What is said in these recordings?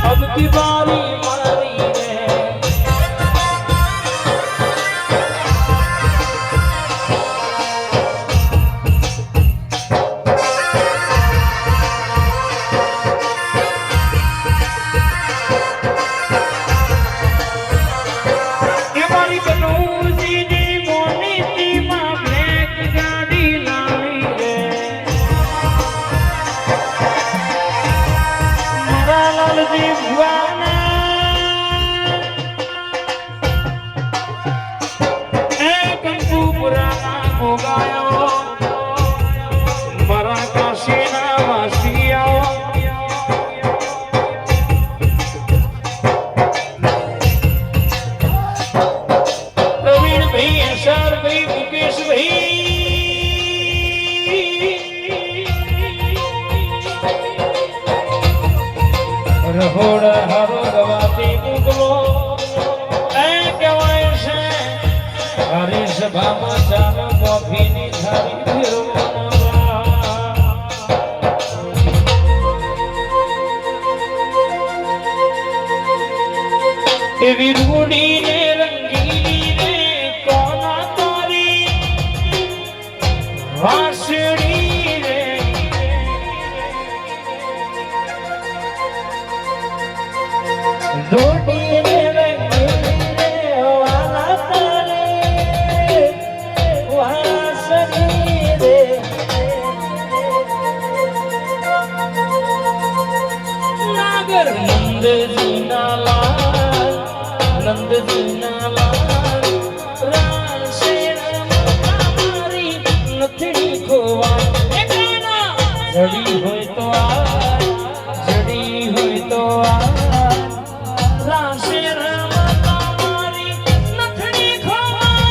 अब की बारी मारी रे રહોડ હારો ગવાતી ઉગલો એ કહેવાય છે હરી સભામાં ચાલો કોફીની થાળી ફેરવવા એવી રૂડીને રંગીલી રે કોના તારી વાસળી રે રોટી રે રંગીલી રે વાલા તારી વાસળી રે નાગર નંદજીના લાલ નંદજીના લાલ રાશેણ મારી નથી ખોવા જડી હોય તો આ જડી હોય તો આ રાશેણ મારી નથી ખોવા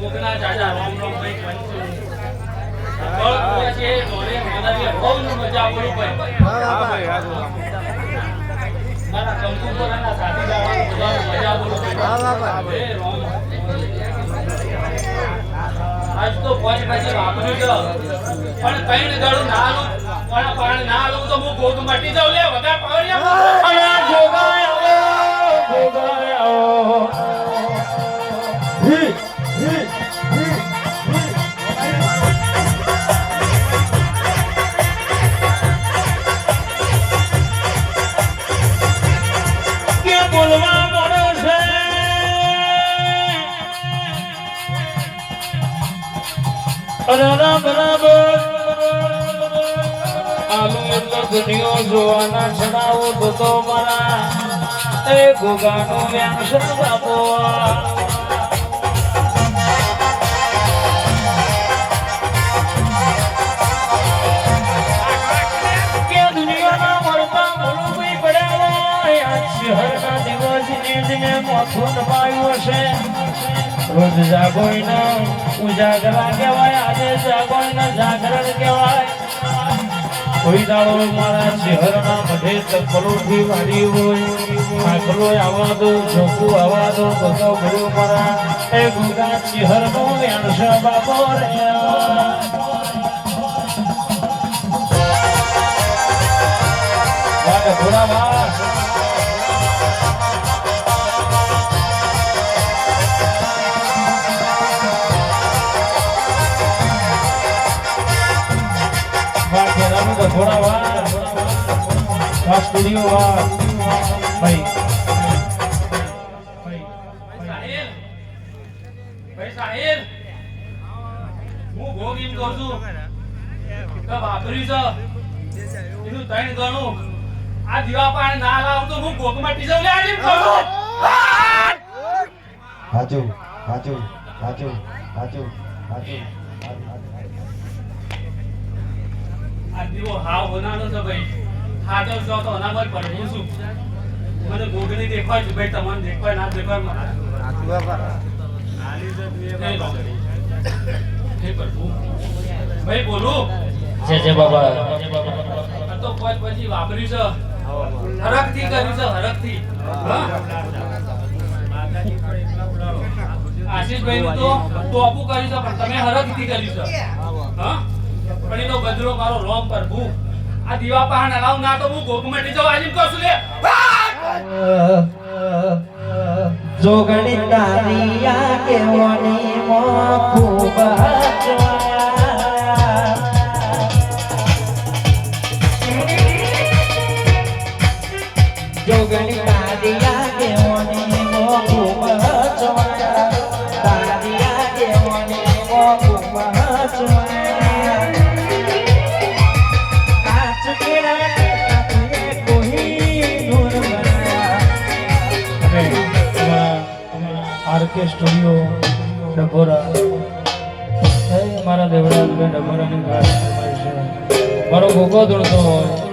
મોગના જાજા રામ રામ ભાઈ બળ પૂરા છે મોરે મનાવી બહુ મજા આવડી ભાઈ હા ભાઈ હા મારા કંકુપરાના સાથી જવાનું મજા બોલો હા ભાઈ એ રોમ આજ તો પાંચ બાજી વાપર્યું છે પણ કઈ ને ગળું ના આલું પણ પાણી ના આલું તો હું ગોગ મટી જાઉં લે વધારે પાવરિયા અને ગોગાય આવો બરાબર આલુ એટલો દુનિયો જોવાના છડાવો તો મારા એ ગોગાનો વ્યાસ બાપો કે દુનિયાના મળતા મોડું ભાઈ પડ્યા આજ શહેરના દિવસને મોથું નપાયું હશે રોજ જાગોઈના ઉજાગરા કહેવાય આજે જાગોઈના જાગરણ કહેવાય કોઈ દાડો મારા શહેરના બધે ચપ્પલોથી વાળી હોય આકલો આવવા દો ઝોકું આવવા દો બધો ગુરુ મારા એ ગુગા શહેરનો વ્યાણસ બાપો રે ઘોડા વાસ થોડા વાર સ્ટુડિયો વાર ભાઈ સાહેબ હું ભોગીમ કહું છું કે વાપરી છે એનું ત્રણ ગણું આ દીવા પાણી ના લાવું તો હું ભોગ મટી જાઉં લે આજી કહું હાચું હાચું હાચું હાચું હાચું આ દીવો હાવ બનાનો છે ભાઈ હાજો જો તો અનામત પડવું છું મને ગોગની દેખાય છે ભાઈ તમને દેખાય ના દેખાય હાચું બાપા આલી જો હે પ્રભુ ભાઈ બોલો જય જય બાબા તો કોઈ પછી વાપર્યું છે હરખથી કર્યું છે હરખથી. હા આશીષભાઈ નું તો ટોપું કર્યું છે પણ તમે હરખથી કર્યું છે. હા પણ એનો બદલો મારો રોમ પ્રભુ આ દીવા પહાણ હલાવ ના તો હું ગોખ મટી જાઉં આજે કહું છું લે. જોગણી તારી આ કેવની મો ખૂબ હચવાયા જોગણી તારી આ કેવની મો ખૂબ હચવાયા તારી આ કેવની મો ખૂબ હચવાયા કાચ કેળા કાચે કોઈ નૂર બનાયા આરકે સ્ટુડિયો ડભોરા મારા દેવડા ડભોરાની ગાડી મારો ગોગો દોડતો હોય